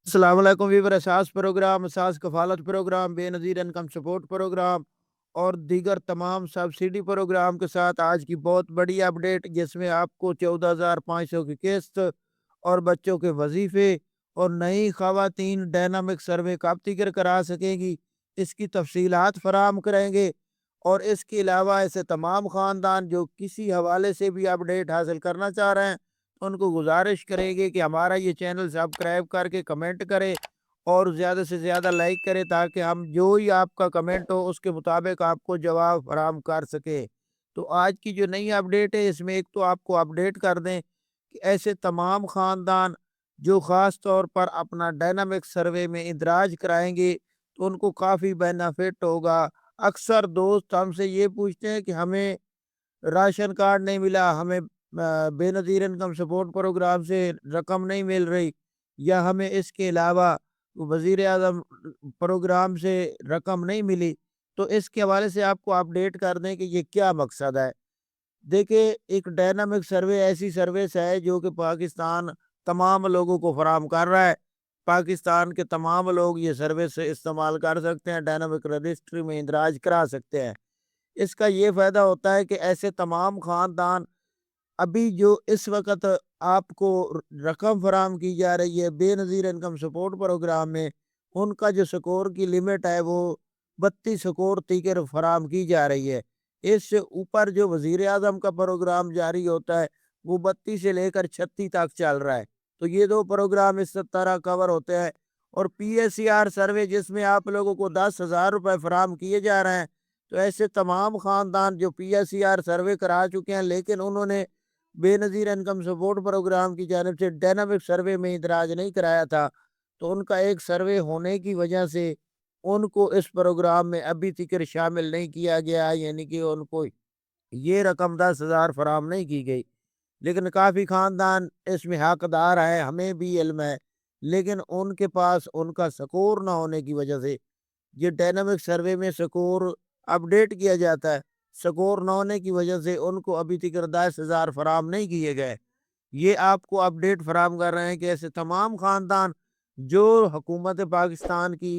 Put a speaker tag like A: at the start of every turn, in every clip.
A: السلام علیکم ویور اساس پروگرام اساس کفالت پروگرام بے نظیر انکم سپورٹ پروگرام اور دیگر تمام سبسڈی پروگرام کے ساتھ آج کی بہت بڑی اپڈیٹ جس میں آپ کو 14,500 کی قسط اور بچوں کے وظیفے اور نئی خواتین ڈائنامک سروے کب تک کرا سکیں گی اس کی تفصیلات فراہم کریں گے۔ اور اس کے علاوہ ایسے تمام خاندان جو کسی حوالے سے بھی اپڈیٹ حاصل کرنا چاہ رہے ہیں ان کو گزارش کریں گے کہ ہمارا یہ چینل سبسکرائب کر کے کمنٹ کرے اور زیادہ سے زیادہ لائک کرے تاکہ ہم جو ہی آپ کا کمنٹ ہو اس کے مطابق آپ کو جواب فراہم کر سکے۔ تو آج کی جو نئی اپڈیٹ ہے اس میں ایک تو آپ کو اپڈیٹ کر دیں کہ ایسے تمام خاندان جو خاص طور پر اپنا ڈائنامک سروے میں اندراج کرائیں گے تو ان کو کافی بینیفٹ ہوگا۔ اکثر دوست ہم سے یہ پوچھتے ہیں کہ ہمیں راشن کارڈ نہیں ملا، ہمیں بے نظیر انکم سپورٹ پروگرام سے رقم نہیں مل رہی، یا ہمیں اس کے علاوہ وزیر اعظم پروگرام سے رقم نہیں ملی۔ تو اس کے حوالے سے آپ کو اپڈیٹ کر دیں کہ یہ کیا مقصد ہے۔ دیکھیں، ایک ڈائنامک سروے ایسی سروس ہے جو کہ پاکستان تمام لوگوں کو فراہم کر رہا ہے۔ پاکستان کے تمام لوگ یہ سروس استعمال کر سکتے ہیں، ڈائنامک رجسٹری میں اندراج کرا سکتے ہیں۔ اس کا یہ فائدہ ہوتا ہے کہ ایسے تمام خاندان ابھی جو اس وقت آپ کو رقم فراہم کی جا رہی ہے بے نظیر انکم سپورٹ پروگرام میں، ان کا جو سکور کی لمٹ ہے وہ 32 سکور تیکر فراہم کی جا رہی ہے۔ اس سے اوپر جو وزیر اعظم کا پروگرام جاری ہوتا ہے وہ 32 سے لے کر 36 تک چل رہا ہے۔ تو یہ دو پروگرام اس طرح کور ہوتے ہیں۔ اور P S C R survey جس میں آپ لوگوں کو 10,000 روپے فراہم کیے جا رہے ہیں، تو ایسے تمام خاندان جو P S C R survey کرا چکے ہیں لیکن انہوں نے بے نظیر انکم سپورٹ پروگرام کی جانب سے ڈائنامک سروے میں اندراج نہیں کرایا تھا، تو ان کا ایک سروے ہونے کی وجہ سے ان کو اس پروگرام میں ابھی تک شامل نہیں کیا گیا، یعنی کہ ان کو یہ رقم 10,000 فراہم نہیں کی گئی۔ لیکن کافی خاندان اس میں حقدار ہے، ہمیں بھی علم ہے، لیکن ان کے پاس ان کا سکور نہ ہونے کی وجہ سے یہ ڈائنامک سروے میں سکور اپڈیٹ کیا جاتا ہے، سکور نہ ہونے کی وجہ سے ان کو ابھی تک 10,000 فراہم نہیں کیے گئے۔ یہ آپ کو اپڈیٹ فراہم کر رہے ہیں کہ ایسے تمام خاندان جو حکومت پاکستان کی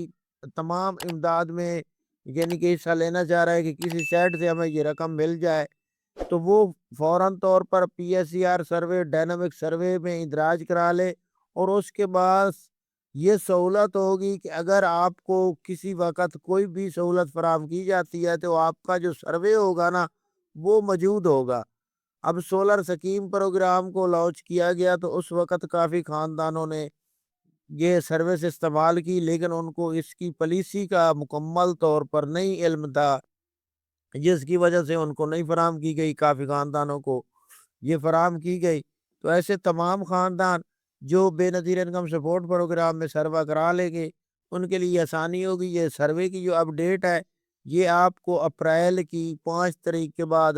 A: تمام امداد میں یعنی کہ حصہ لینا چاہ رہا ہے کہ کسی سائٹ سے ہمیں یہ رقم مل جائے، تو وہ فوراً طور پر P S C R survey dynamic survey میں اندراج کرا لے۔ اور اس کے بعد یہ سہولت ہوگی کہ اگر آپ کو کسی وقت کوئی بھی سہولت فراہم کی جاتی ہے تو آپ کا جو سروے ہوگا نا وہ موجود ہوگا۔ اب سولر سکیم پروگرام کو لانچ کیا گیا تو اس وقت کافی خاندانوں نے یہ سروس استعمال کی، لیکن ان کو اس کی پالیسی کا مکمل طور پر نہیں علم تھا، جس کی وجہ سے ان کو نہیں فراہم کی گئی، کافی خاندانوں کو یہ فراہم کی گئی۔ تو ایسے تمام خاندان جو بے نظیر انکم سپورٹ پروگرام میں سروے کرا لیں گے ان کے لیے آسانی ہوگی۔ یہ سروے کی جو اپڈیٹ ہے یہ آپ کو اپریل کی 5 تاریخ کے بعد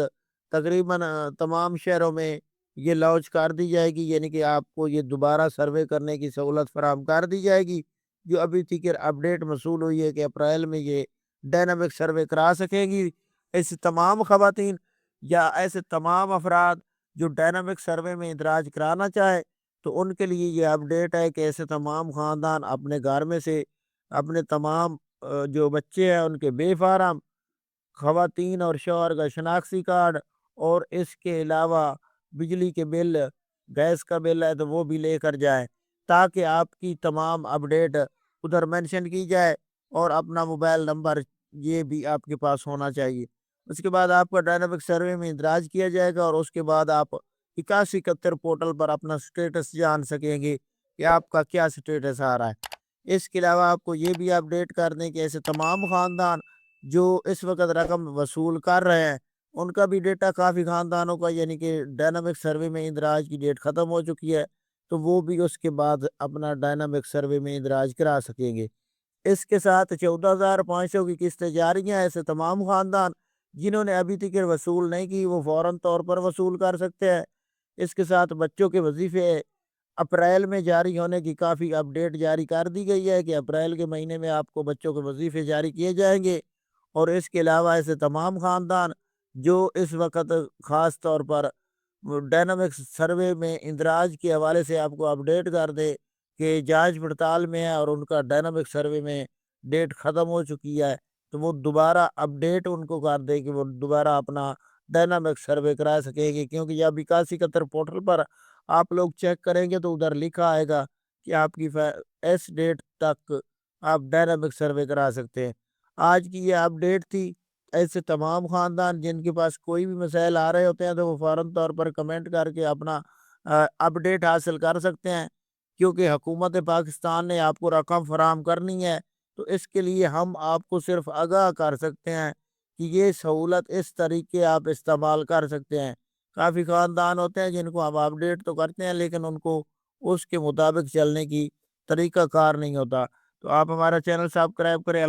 A: تقریباً تمام شہروں میں یہ لانچ کر دی جائے گی، یعنی کہ آپ کو یہ دوبارہ سروے کرنے کی سہولت فراہم کر دی جائے گی، جو ابھی تک اپڈیٹ موصول ہوئی ہے کہ اپریل میں یہ ڈائنامک سروے کرا سکے گی۔ ایسے تمام خواتین یا ایسے تمام افراد جو ڈائنامک سروے میں اندراج کرانا چاہے تو ان کے لیے یہ اپڈیٹ ہے کہ ایسے تمام خاندان اپنے گھر میں سے اپنے تمام جو بچے ہیں ان کے بے فارم خواتین اور شوہر کا شناختی کارڈ اور اس کے علاوہ بجلی کے بل، گیس کا بل ہے تو وہ بھی لے کر جائیں تاکہ آپ کی تمام اپڈیٹ ادھر مینشن کی جائے، اور اپنا موبائل نمبر یہ بھی آپ کے پاس ہونا چاہیے۔ اس کے بعد آپ کا ڈائنامک سروے میں اندراج کیا جائے گا اور اس کے بعد آپ 8171 پورٹل پر اپنا سٹیٹس جان سکیں گے کہ آپ کا کیا سٹیٹس آ رہا ہے۔ اس کے علاوہ آپ کو یہ بھی اپڈیٹ کر دیں کہ ایسے تمام خاندان جو اس وقت رقم وصول کر رہے ہیں ان کا بھی ڈیٹا کافی خاندانوں کا یعنی کہ ڈائنامک سروے میں اندراج کی ڈیٹ ختم ہو چکی ہے، تو وہ بھی اس کے بعد اپنا ڈائنامک سروے میں اندراج کرا سکیں گے۔ اس کے ساتھ 14,500 کی قسطیں جاری ہیں۔ ایسے تمام خاندان جنہوں نے ابھی تک وصول نہیں کی وہ فوراً طور پر وصول کر سکتے ہیں۔ اس کے ساتھ بچوں کے وظیفے اپریل میں جاری ہونے کی کافی اپڈیٹ جاری کر دی گئی ہے کہ اپریل کے مہینے میں آپ کو بچوں کے وظیفے جاری کیے جائیں گے۔ اور اس کے علاوہ ایسے تمام خاندان جو اس وقت خاص طور پر ڈائنامک سروے میں اندراج کے حوالے سے آپ کو اپڈیٹ کر دے کہ جانچ پڑتال میں ہے اور ان کا ڈائنامک سروے میں ڈیٹ ختم ہو چکی ہے، تو وہ دوبارہ اپڈیٹ ان کو کر دے کہ وہ دوبارہ اپنا ڈائنامک سروے کرا سکیں گے، کیونکہ جب 8171 پورٹل پر آپ لوگ چیک کریں گے تو ادھر لکھا آئے گا کہ آپ کی اس ڈیٹ تک آپ ڈائنامک سروے کرا سکتے ہیں۔ آج کی یہ اپڈیٹ تھی۔ ایسے تمام خاندان جن کے پاس کوئی بھی مسائل آ رہے ہوتے ہیں تو وہ فوراً طور پر کمنٹ کر کے اپنا اپڈیٹ حاصل کر سکتے ہیں، کیونکہ حکومت پاکستان نے آپ کو رقم فراہم کرنی ہے، تو اس کے لیے ہم آپ کو صرف آگاہ کر سکتے ہیں کہ یہ سہولت اس طریقے آپ استعمال کر سکتے ہیں۔ کافی خاندان ہوتے ہیں جن کو ہم اپڈیٹ تو کرتے ہیں لیکن ان کو اس کے مطابق چلنے کی طریقہ کار نہیں ہوتا، تو آپ ہمارا چینل سبسکرائب کریں۔